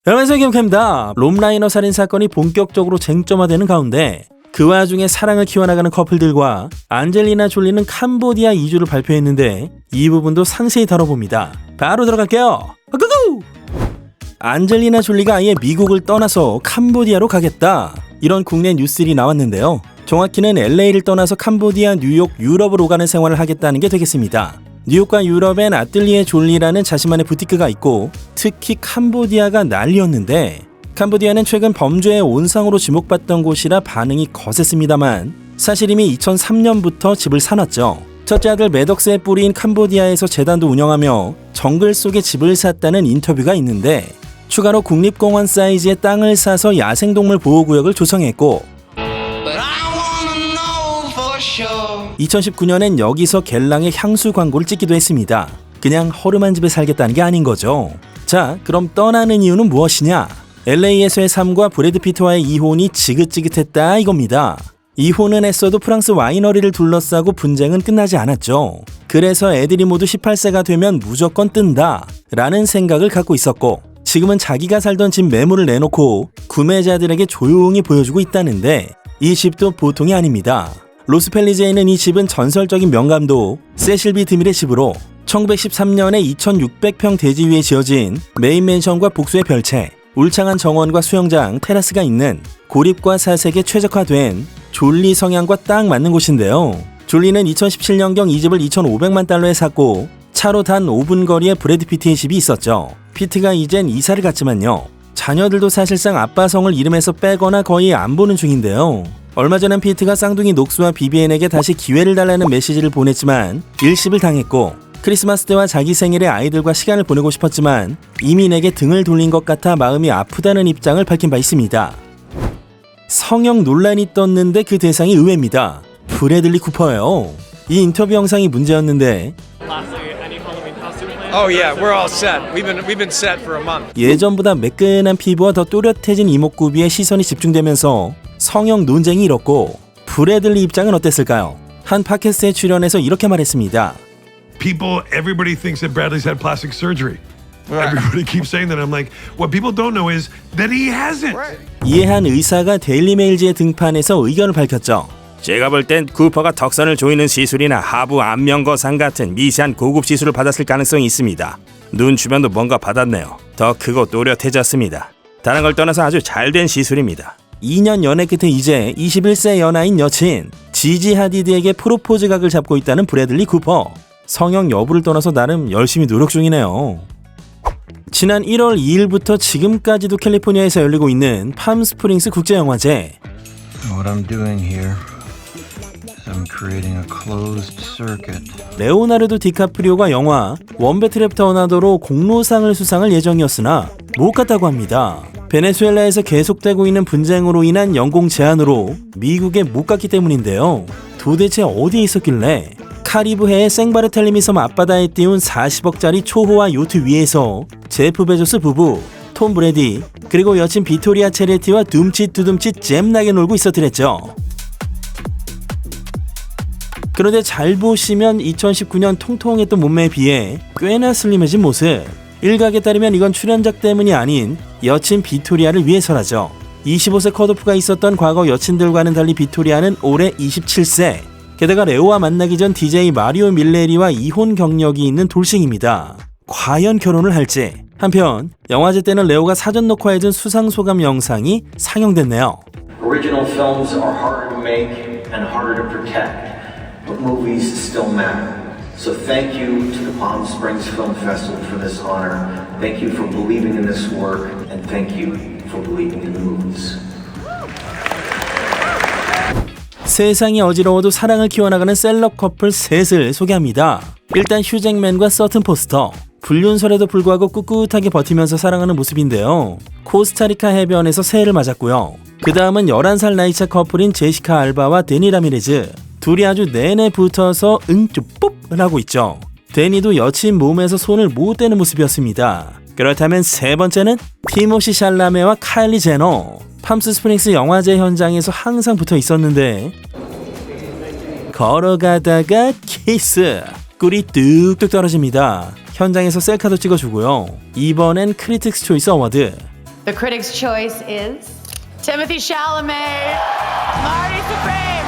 여러분의 김캠입니다. 롬라이너 살인 사건이 본격적으로 쟁점화되는 가운데 그 와중에 사랑을 키워나가는 커플들과 안젤리나 졸리는 캄보디아 이주를 발표했는데 이 부분도 상세히 다뤄봅니다. 바로 들어갈게요. 고고! 안젤리나 졸리가 아예 미국을 떠나서 캄보디아로 가겠다, 이런 국내 뉴스들이 나왔는데요. 정확히는 LA를 떠나서 캄보디아, 뉴욕, 유럽을 오가는 생활을 하겠다는 게 되겠습니다. 뉴욕과 유럽엔 아뜰리에 졸리라는 자신만의 부티크가 있고 특히 캄보디아가 난리였는데, 캄보디아는 최근 범죄의 온상으로 지목받던 곳이라 반응이 거셌습니다만 사실 이미 2003년부터 집을 사놨죠. 첫째 아들 매덕스의 뿌리인 캄보디아에서 재단도 운영하며 정글 속에 집을 샀다는 인터뷰가 있는데, 추가로 국립공원 사이즈의 땅을 사서 야생동물 보호구역을 조성했고 2019년엔 여기서 겔랑의 향수 광고를 찍기도 했습니다. 그냥 허름한 집에 살겠다는 게 아닌 거죠. 자, 그럼 떠나는 이유는 무엇이냐? LA에서의 삶과 브래드 피트와의 이혼이 지긋지긋했다 이겁니다. 이혼은 했어도 프랑스 와이너리를 둘러싸고 분쟁은 끝나지 않았죠. 그래서 애들이 모두 18세가 되면 무조건 뜬다 라는 생각을 갖고 있었고, 지금은 자기가 살던 집 매물을 내놓고 구매자들에게 조용히 보여주고 있다는데 이 집도 보통이 아닙니다. 로스펠리즈에 있는 이 집은 전설적인 명감도 세실비 드밀의 집으로 1913년에 2600평 대지 위에 지어진 메인 맨션과 복수의 별채, 울창한 정원과 수영장, 테라스가 있는 고립과 사색에 최적화된 졸리 성향과 딱 맞는 곳인데요. 졸리는 2017년경 이 집을 2,500만 달러에 샀고 차로 단 5분 거리에 브래드 피트의 집이 있었죠. 피트가 이젠 이사를 갔지만요, 자녀들도 사실상 아빠 성을 이름에서 빼거나 거의 안 보는 중인데요. 얼마 전엔 피트가 쌍둥이 녹수와 비비엔에게 다시 기회를 달라는 메시지를 보냈지만 일십을 당했고, 크리스마스 때와 자기 생일에 아이들과 시간을 보내고 싶었지만 이민에게 등을 돌린 것 같아 마음이 아프다는 입장을 밝힌 바 있습니다. 성형 논란이 떴는데 그 대상이 의외입니다. 브래들리 쿠퍼예요. 이 인터뷰 영상이 문제였는데 Oh yeah, we're all set. We've been set for a month. 예전보다 매끈한 피부와 더 또렷해진 이목구비에 시선이 집중되면서 성형 논쟁이 일었고, 브래들리 입장은 어땠을까요? 한 팟캐스트에 출연해서 이렇게 말했습니다. Everybody thinks that Bradley's had plastic surgery. Everybody keeps saying that. I'm like, what people don't know is that he hasn't. 이에 한 의사가 데일리메일지에 등판해서 의견을 밝혔죠. 제가 볼 땐 쿠퍼가 턱선을 조이는 시술이나 하부 안면거상 같은 미세한 고급 시술을 받았을 가능성이 있습니다. 눈 주변도 뭔가 받았네요. 더 크고 또렷해졌습니다. 다른 걸 떠나서 아주 잘된 시술입니다. 2년 연애 끝에 이제 21세 연하인 여친 지지 하디드에게 프로포즈 각을 잡고 있다는 브래들리 쿠퍼. 성형 여부를 떠나서 나름 열심히 노력 중이네요. 지난 1월 2일부터 지금까지도 캘리포니아에서 열리고 있는 팜스프링스 국제영화제. What I'm doing here is I'm creating a closed circuit. 레오나르도 디카프리오가 영화 원베트 랩터 어나더로 공로상을 수상할 예정이었으나 못 갔다고 합니다. 베네수엘라에서 계속되고 있는 분쟁으로 인한 연공 제한으로 미국에 못 갔기 때문인데요. 도대체 어디에 있었길래 카리브해의 생바르텔레미 섬 앞바다에 띄운 40억짜리 초호화 요트 위에서 제프 베조스 부부, 톰 브래디, 그리고 여친 비토리아 체레티와 둠칫두둠칫 잼나게 놀고 있었더랬죠. 그런데 잘 보시면 2019년 통통했던 몸매에 비해 꽤나 슬림해진 모습. 일각에 따르면 이건 출연작 때문이 아닌 여친 비토리아를 위해서라죠. 25세 컷오프가 있었던 과거 여친들과는 달리 비토리아는 올해 27세. 게다가 레오와 만나기 전 DJ 마리오 밀레리와 이혼 경력이 있는 돌싱입니다. 과연 결혼을 할지. 한편 영화제 때는 레오가 사전 녹화해준 수상 소감 영상이 상영됐네요. Original films are harder to make and harder to protect, but movies still matter. So thank you to the Palm Springs Film Festival for this honor. Thank you for believing in this work, and thank you for believing in the movies. 세상이 어지러워도 사랑을 키워나가는 셀럽 커플 셋을 소개합니다. 일단 휴잭맨과 서튼 포스터. 불륜설에도 불구하고 꿋꿋하게 버티면서 사랑하는 모습인데요. 코스타리카 해변에서 새해를 맞았고요. 그 다음은 11살 나이차 커플인 제시카 알바와 데니 라미레즈. 둘이 아주 내내 붙어서 응쭈ปุ๊을 하고 있죠. 데니도 여친 몸에서 손을 못 대는 모습이었습니다. 그렇다면 세 번째는 티모시 샬라메와 카일리 제너. 팜스 스프링스 영화제 현장에서 항상 붙어 있었는데 걸어가다가 키스. 꿀이 뚝뚝 떨어집니다. 현장에서 셀카도 찍어주고요. 이번엔 크리틱스 초이스 어워드. The critics' choice is Timothy Chalamet, Marty Supreme.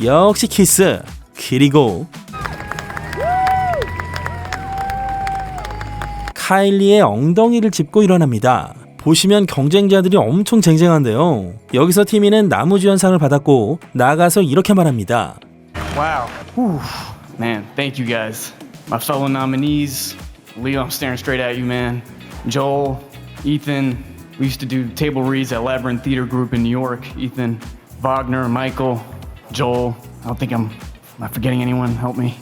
역시 키스. 그리고 카일리의 엉덩이를 짚고 일어납니다. 보시면 경쟁자들이 엄청 쟁쟁한데요. 여기서 티미는 나무주연상을 받았고 나가서 이렇게 말합니다. Wow. Whew. Man, thank you guys. My fellow nominees. Leo, I'm staring straight at you, man. Joel, Ethan. We used to do table reads at Labyrinth Theater Group in New York. Ethan, Wagner, Michael, Joel. I don't think am I forgetting anyone? Help me.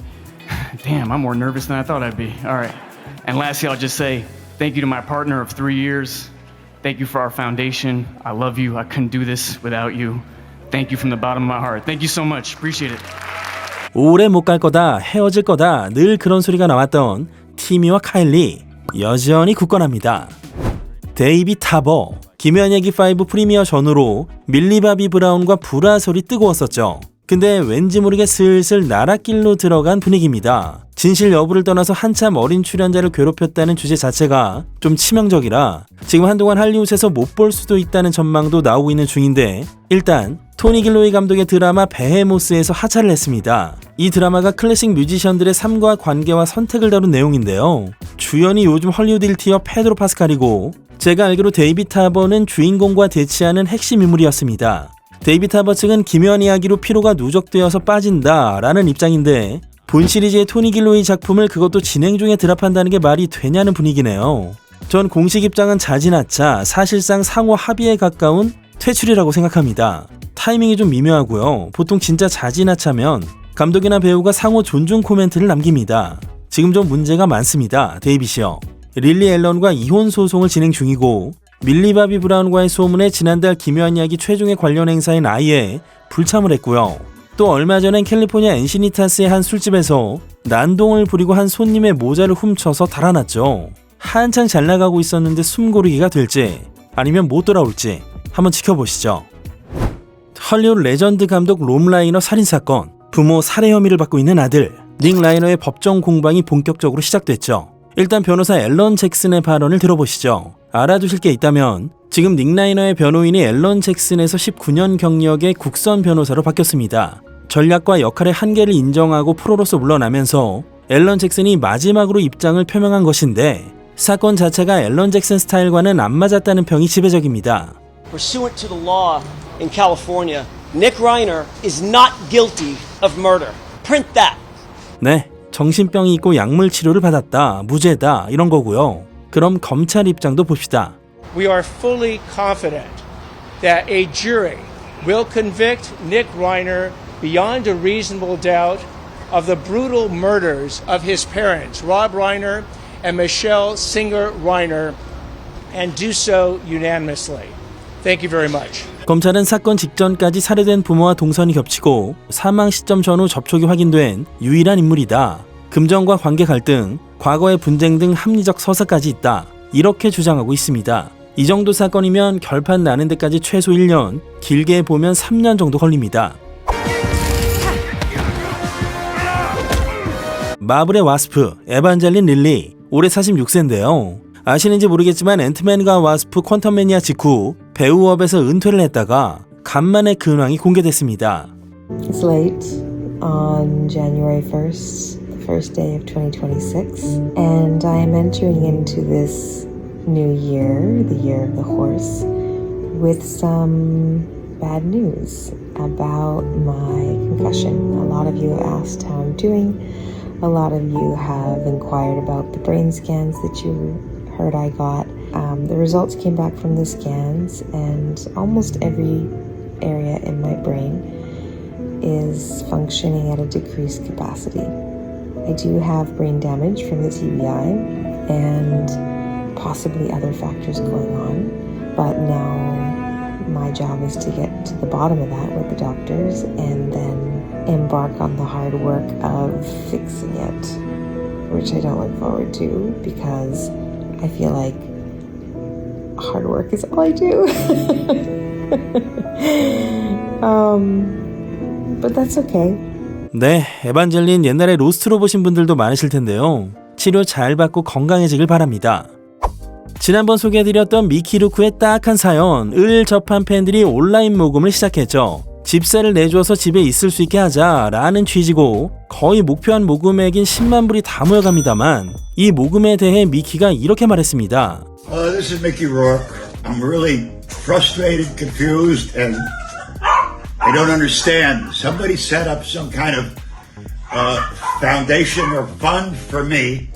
Damn, I'm more nervous than I thought I'd be. All right. And lastly, I'll just say thank you to my partner of 3 years. Thank you for our foundation. I love you. I couldn't do this without you. Thank you from the bottom of my heart. Thank you so much. Appreciate it. 오래 못 갈 거다, 헤어질 거다 늘 그런 소리가 나왔던 티미와 카일리 여전히 굳건합니다. 데이비 타버, 김연예기 5 프리미어 전후로 밀리 바비 브라운과 불화설이 뜨거웠었죠. 근데 왠지 모르게 슬슬 나랏길로 들어간 분위기입니다. 진실 여부를 떠나서 한참 어린 출연자를 괴롭혔다는 주제 자체가 좀 치명적이라 지금 한동안 할리우드에서 못 볼 수도 있다는 전망도 나오고 있는 중인데, 일단 토니 길로이 감독의 드라마 베헤모스에서 하차를 했습니다. 이 드라마가 클래식 뮤지션들의 삶과 관계와 선택을 다룬 내용인데요. 주연이 요즘 헐리우드 1티어 페드로 파스칼이고 제가 알기로 데이비 타버는 주인공과 대치하는 핵심 인물이었습니다. 데이비 타버 측은 김연 이야기로 피로가 누적되어서 빠진다라는 입장인데 본 시리즈의 토니 길로이 작품을 그것도 진행 중에 드랍한다는 게 말이 되냐는 분위기네요. 전 공식 입장은 자진하차, 사실상 상호 합의에 가까운 퇴출이라고 생각합니다. 타이밍이 좀 미묘하고요. 보통 진짜 자진하차면 감독이나 배우가 상호 존중 코멘트를 남깁니다. 지금 좀 문제가 많습니다. 데이빗이요. 릴리 앨런과 이혼 소송을 진행 중이고 밀리 바비 브라운과의 소문에 지난달 김연 이야기 최종의 관련 행사인 아이에 불참을 했고요. 또 얼마 전엔 캘리포니아 엔시니타스의 한 술집에서 난동을 부리고 한 손님의 모자를 훔쳐서 달아났죠. 한창 잘 나가고 있었는데 숨고르기가 될지 아니면 못 돌아올지 한번 지켜보시죠. 헐리우드 레전드 감독 롬 라이너 살인사건, 부모 살해 혐의를 받고 있는 아들 닉 라이너의 법정 공방이 본격적으로 시작됐죠. 일단 변호사 앨런 잭슨의 발언을 들어보시죠. 알아두실 게 있다면 지금 닉 라이너의 변호인이 앨런 잭슨에서 19년 경력의 국선 변호사로 바뀌었습니다. 전략과 역할의 한계를 인정하고 프로로서 물러나면서 앨런 잭슨이 마지막으로 입장을 표명한 것인데 사건 자체가 앨런 잭슨 스타일과는 안 맞았다는 평이 지배적입니다. Pursuant to the law in California, Nick Reiner is not guilty of murder. Print that. 네, 정신병이 있고 약물 치료를 받았다, 무죄다 이런 거고요. 그럼 검찰 입장도 봅시다. We are fully confident that a jury will convict Nick Reiner beyond a reasonable doubt of the brutal murders of his parents, Rob Reiner and Michelle Singer Reiner, and do so unanimously. Thank you very much. 검찰은 사건 직전까지 살해된 부모와 동선이 겹치고 사망 시점 전후 접촉이 확인된 유일한 인물이다. 금전과 관계 갈등, 과거의 분쟁 등 합리적 서사까지 있다. 이렇게 주장하고 있습니다. 이 정도 사건이면 결판 나는 데까지 최소 1년, 길게 보면 3년 정도 걸립니다. 마블의 와스프, 에반젤린 릴리, 올해 46세인데요. 아시는지 모르겠지만 앤트맨과 와스프 퀀텀매니아 직후 배우업에서 은퇴를 했다가 간만에 근황이 공개됐습니다. It's late on January 1st, the first day of 2026, and I am entering into this new year, the year of the horse, with some bad news about my concussion. A lot of you have asked how I'm doing. A lot of you have inquired about the brain scans that you heard I got. The results came back from the scans, and almost every area in my brain is functioning at a decreased capacity. I do have brain damage from the TBI and possibly other factors going on, but now my job is to get to the bottom of that with the doctors and then embark on the hard work of fixing it, which I don't look forward to because I feel like hard work is all I do. But that's okay. 네, 에반젤린 옛날에 로스트로 보신 분들도 많으실 텐데요. 치료 잘 받고 건강해지길 바랍니다. 지난번 소개해드렸던 미키 루크의 딱한 사연을 접한 팬들이 온라인 모금을 시작했죠. 집세를 내주어서 집에 있을 수 있게 하자라는 취지고 거의 목표한 모금액인 10만 불이 다 모여갑니다만 이 모금에 대해 미키가 이렇게 말했습니다. This is Mickey Rourke. I'm really frustrated, confused, and I don't understand. Somebody set up some kind of foundation or fund for me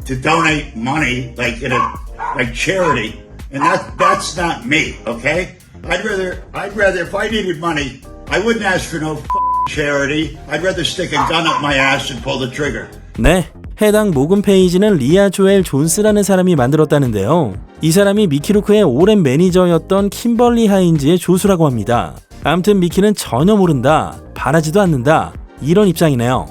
to donate money like charity, and that's not me. Okay? I'd rather if I needed money, I wouldn't ask for no charity. I'd rather stick a gun up my ass and pull the trigger. 네, 해당 모금 페이지는 리아 조엘 존스라는 사람이 만들었다는데요. 이 사람이 미키 루크의 오랜 매니저였던 킴벌리 하인즈의 조수라고 합니다. 암튼 미키는 전혀 모른다, 바라지도 않는다, 이런 입장이네요.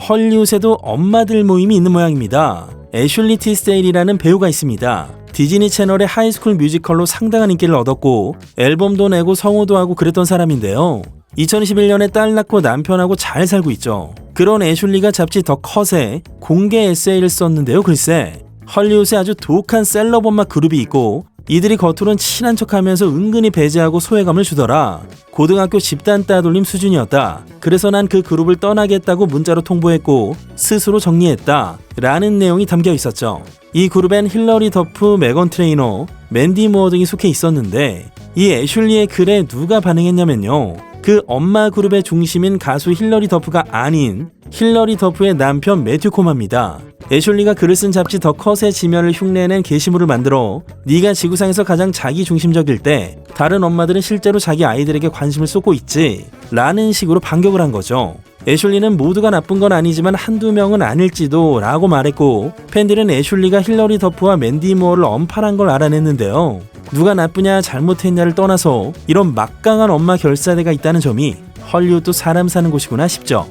헐리우드에도 엄마들 모임이 있는 모양입니다. 애슐리 티스데일이라는 배우가 있습니다. 디즈니 채널의 하이스쿨 뮤지컬로 상당한 인기를 얻었고 앨범도 내고 성우도 하고 그랬던 사람인데요. 2021년에 딸 낳고 남편하고 잘 살고 있죠. 그런 애슐리가 잡지 더 컷에 공개 에세이를 썼는데요. 글쎄, 헐리우드에 아주 독한 셀럽엄마 그룹이 있고 이들이 겉으론 친한 척하면서 은근히 배제하고 소외감을 주더라. 고등학교 집단 따돌림 수준이었다. 그래서 난 그 그룹을 떠나겠다고 문자로 통보했고 스스로 정리했다 라는 내용이 담겨 있었죠. 이 그룹엔 힐러리 더프, 메건 트레이너, 맨디 무어 등이 속해 있었는데 이 애슐리의 글에 누가 반응했냐면요. 그 엄마 그룹의 중심인 가수 힐러리 더프가 아닌 힐러리 더프의 남편 매튜 코마입니다. 애슐리가 글을 쓴 잡지 더 컷의 지면을 흉내낸 게시물을 만들어 네가 지구상에서 가장 자기 중심적일 때 다른 엄마들은 실제로 자기 아이들에게 관심을 쏟고 있지 라는 식으로 반격을 한 거죠. 애슐리는 모두가 나쁜 건 아니지만 한두 명은 아닐지도 라고 말했고 팬들은 애슐리가 힐러리 더프와 맨디 무어를 언팔한 걸 알아냈는데요. 누가 나쁘냐 잘못했냐를 떠나서 이런 막강한 엄마 결사대가 있다는 점이 헐리우드도 사람 사는 곳이구나 싶죠.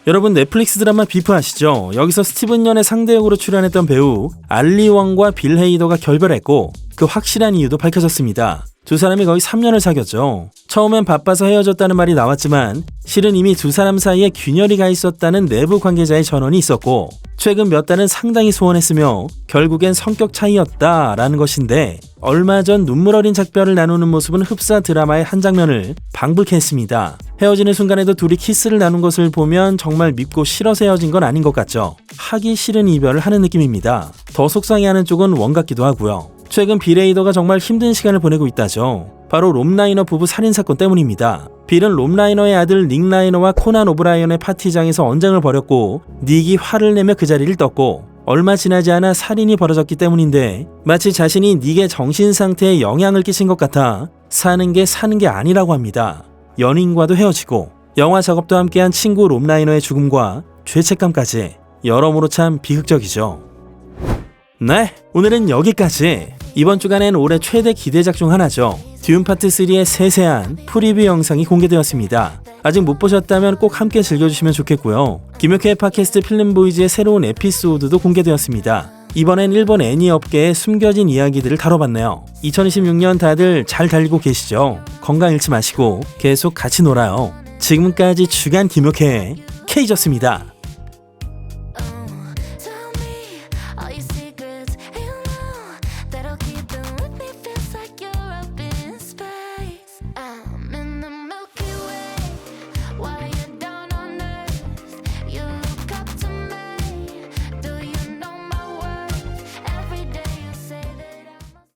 여러분 넷플릭스 드라마 비프 아시죠? 여기서 스티븐 연의 상대 역으로 출연했던 배우 알리 왕과 빌 헤이더가 결별했고 그 확실한 이유도 밝혀졌습니다. 두 사람이 거의 3년을 사귀었죠. 처음엔 바빠서 헤어졌다는 말이 나왔지만 실은 이미 두 사람 사이에 균열이 가 있었다는 내부 관계자의 전언이 있었고 최근 몇 달은 상당히 소원했으며 결국엔 성격 차이였다라는 것인데 얼마 전 눈물 어린 작별을 나누는 모습은 흡사 드라마의 한 장면을 방불케 했습니다. 헤어지는 순간에도 둘이 키스를 나눈 것을 보면 정말 밉고 싫어서 헤어진 건 아닌 것 같죠. 하기 싫은 이별을 하는 느낌입니다. 더 속상해하는 쪽은 원 같기도 하고요. 최근 빌 헤이더가 정말 힘든 시간을 보내고 있다죠. 바로 롬 라이너 부부 살인사건 때문입니다. 빌은 롬 라이너의 아들 닉 라이너와 코난 오브라이언의 파티장에서 언쟁을 벌였고 닉이 화를 내며 그 자리를 떴고 얼마 지나지 않아 살인이 벌어졌기 때문인데 마치 자신이 닉의 정신 상태에 영향을 끼친 것 같아 사는 게 아니라고 합니다. 연인과도 헤어지고 영화 작업도 함께한 친구 롬 라이너의 죽음과 죄책감까지 여러모로 참 비극적이죠. 네, 오늘은 여기까지. 이번 주간엔 올해 최대 기대작 중 하나죠. 듄 파트 3의 세세한 프리뷰 영상이 공개되었습니다. 아직 못 보셨다면 꼭 함께 즐겨주시면 좋겠고요. 김혁회의 팟캐스트 필름보이즈의 새로운 에피소드도 공개되었습니다. 이번엔 일본 애니 업계의 숨겨진 이야기들을 다뤄봤네요. 2026년 다들 잘 달리고 계시죠? 건강 잃지 마시고 계속 같이 놀아요. 지금까지 주간 김혁회의 K였습니다.